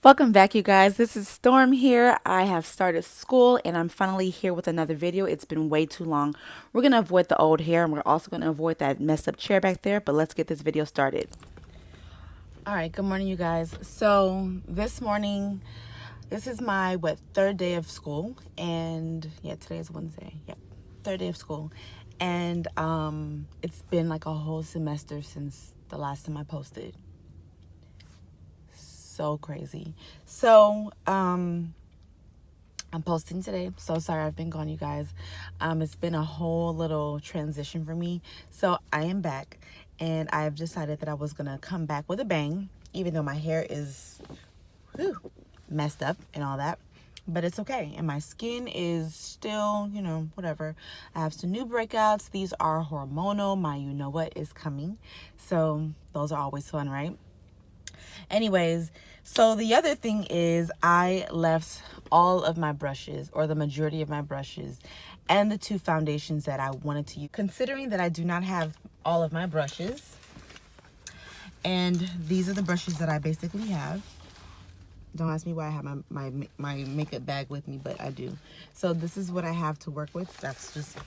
Welcome back, you guys. This is Storm here. I have started school and I'm finally here with another video. It's been way too long. We're going to avoid the old hair and we're also going to avoid that messed up chair back there, but let's get this video started. All right, good morning, you guys. So this morning, this is my, third day of school. And yeah, today is Wednesday. Yep, third day of school. And it's been like a whole semester since the last time I posted. So crazy. So I'm posting today. So sorry I've been gone, you guys. It's been a whole little transition for me. So I am back and I've decided that I was gonna come back with a bang, even though my hair is messed up and all that, but it's okay. And my skin is still, you know, whatever. I have some new breakouts. These are hormonal. My you know what is coming. So those are always fun, right? Anyways, so the other thing is I left all of my brushes, or the majority of my brushes, and the two foundations that I wanted to use. Considering that I do not have all of my brushes, and these are the brushes that I basically have. Don't ask me why I have my makeup bag with me, but I do. So this is what I have to work with. That's just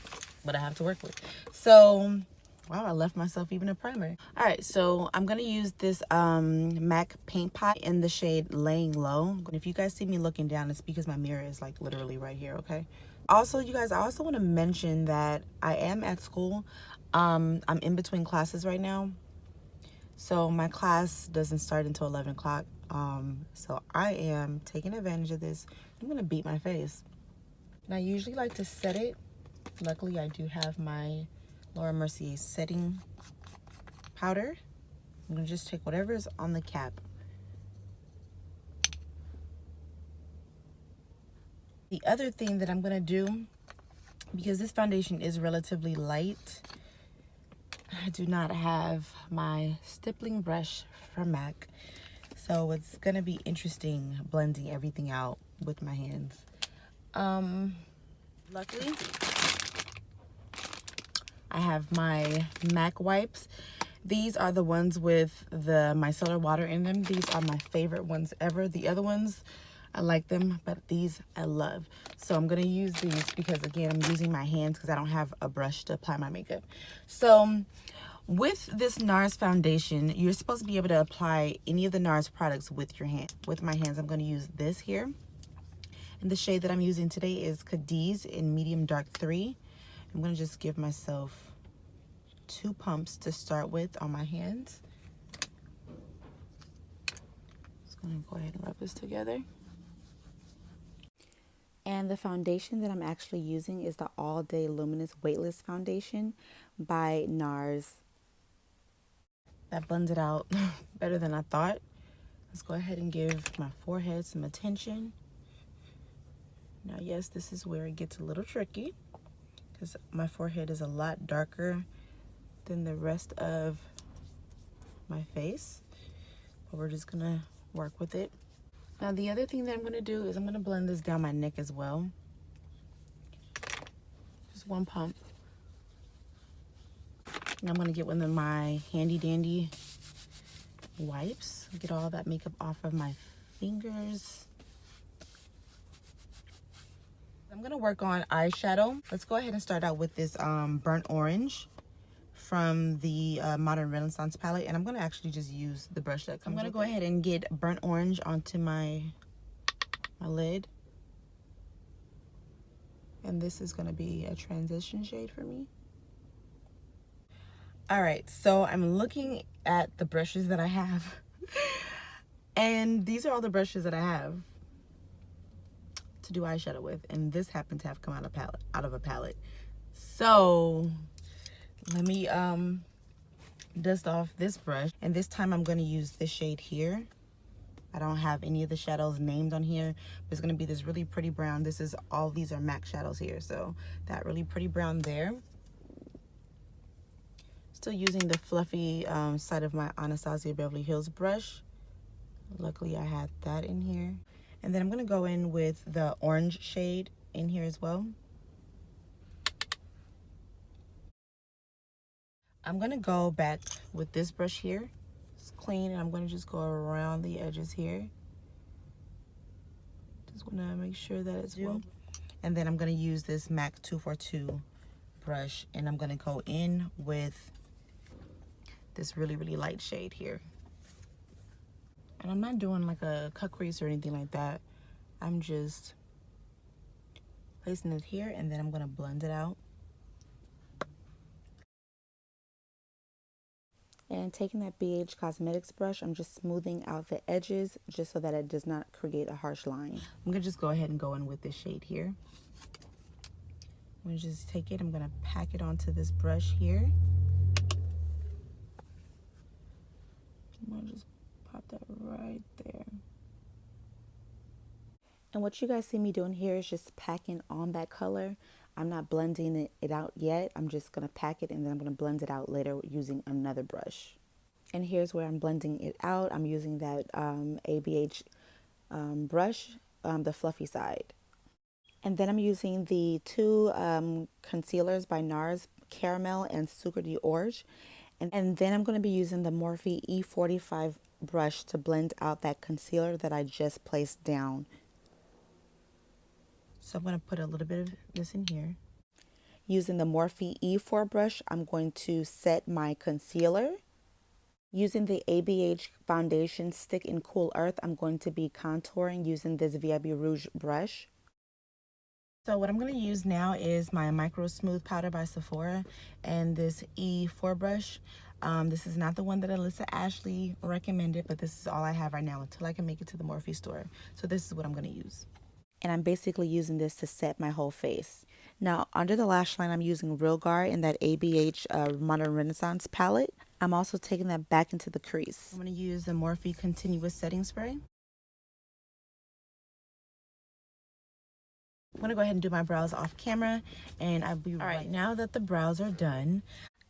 what I have to work with. So wow, I left myself even a primer. All right, so I'm gonna use this MAC paint pot in the shade Layin Low. If you guys see me looking down, it's because my mirror is like literally right here, okay? Also, you guys, I also wanna mention that I am at school. I'm in between classes right now. So my class doesn't start until 11 o'clock. So I am taking advantage of this. I'm gonna beat my face. And I usually like to set it. Luckily, I do have my Laura Mercier setting powder. I'm gonna just take whatever is on the cap. The other thing that I'm gonna do, because this foundation is relatively light, I do not have my stippling brush from MAC. So it's gonna be interesting blending everything out with my hands. Luckily, I have my MAC wipes. These are the ones with the micellar water in them. These are my favorite ones ever. The other ones, I like them, but these I love. So I'm gonna use these because, again, I'm using my hands because I don't have a brush to apply my makeup. So with this NARS foundation, you're supposed to be able to apply any of the NARS products with your hand. With my hands, I'm gonna use this here. And the shade that I'm using today is Cadiz in medium dark 3. I'm gonna just give myself 2 pumps to start with on my hands. Just gonna go ahead and rub this together. And the foundation that I'm actually using is the All Day Luminous Weightless Foundation by NARS. That blends it out better than I thought. Let's go ahead and give my forehead some attention. Now, yes, this is where it gets a little tricky because my forehead is a lot darker than the rest of my face, but we're just gonna work with it. Now, the other thing that I'm gonna do is I'm gonna blend this down my neck as well. Just 1 pump. And I'm gonna get one of my handy dandy wipes, get all that makeup off of my fingers. I'm gonna work on eyeshadow. Let's go ahead and start out with this burnt orange from the Modern Renaissance palette, and I'm gonna actually just use the brush that comes. I'm gonna go ahead and get burnt orange onto my lid, and this is gonna be a transition shade for me. All right, so I'm looking at the brushes that I have, and these are all the brushes that I have to do eyeshadow with, and this happened to have come out of a palette. So let me dust off this brush, and this time I'm going to use this shade here. I don't have any of the shadows named on here, but it's going to be this really pretty brown. These are MAC shadows here, so that really pretty brown there. Still using the fluffy side of my Anastasia Beverly Hills brush. Luckily I had that in here. And then I'm going to go in with the orange shade in here as well. I'm going to go back with this brush here. It's clean, and I'm going to just go around the edges here. Just want to make sure that it's well. And then I'm going to use this MAC 242 brush, and I'm going to go in with this really, really light shade here. And I'm not doing like a cut crease or anything like that. I'm just placing it here, and then I'm going to blend it out. And taking that BH Cosmetics brush, I'm just smoothing out the edges just so that it does not create a harsh line. I'm going to just go ahead and go in with this shade here. I'm going to just take it, I'm going to pack it onto this brush here. I'm going to just pop that right there. And what you guys see me doing here is just packing on that color. I'm not blending it out yet. I'm just going to pack it, and then I'm going to blend it out later using another brush. And here's where I'm blending it out. I'm using that ABH brush, the fluffy side. And then I'm using the two concealers by NARS, Caramel and Sucre d'Orge. And then I'm going to be using the Morphe E45 brush to blend out that concealer that I just placed down. So I'm going to put a little bit of this in here. Using the Morphe E4 brush, I'm going to set my concealer. Using the ABH foundation stick in Cool Earth, I'm going to be contouring using this VIB Rouge brush. So what I'm going to use now is my Micro Smooth Powder by Sephora and this E4 brush. This is not the one that Alyssa Ashley recommended, but this is all I have right now until I can make it to the Morphe store. So this is what I'm going to use. And I'm basically using this to set my whole face. Now, under the lash line, I'm using Real Guard in that ABH Modern Renaissance palette. I'm also taking that back into the crease. I'm going to use the Morphe Continuous Setting Spray. I'm going to go ahead and do my brows off camera, and I'll be right. Now that the brows are done,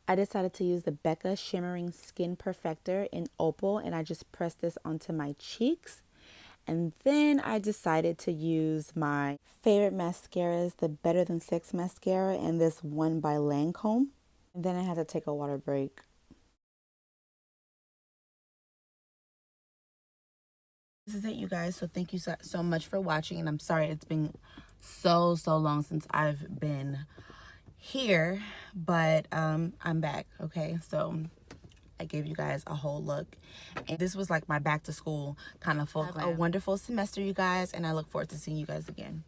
I decided to use the Becca Shimmering Skin Perfector in Opal, and I just pressed this onto my cheeks. And then I decided to use my favorite mascaras, the Better Than Sex mascara, and this one by Lancome. And then I had to take a water break. This is it, you guys. So thank you so much for watching. And I'm sorry it's been so long since I've been here. But I'm back, okay? So I gave you guys a whole look, and this was like my back to school kind of focus. A wonderful semester, you guys, and I look forward to seeing you guys again.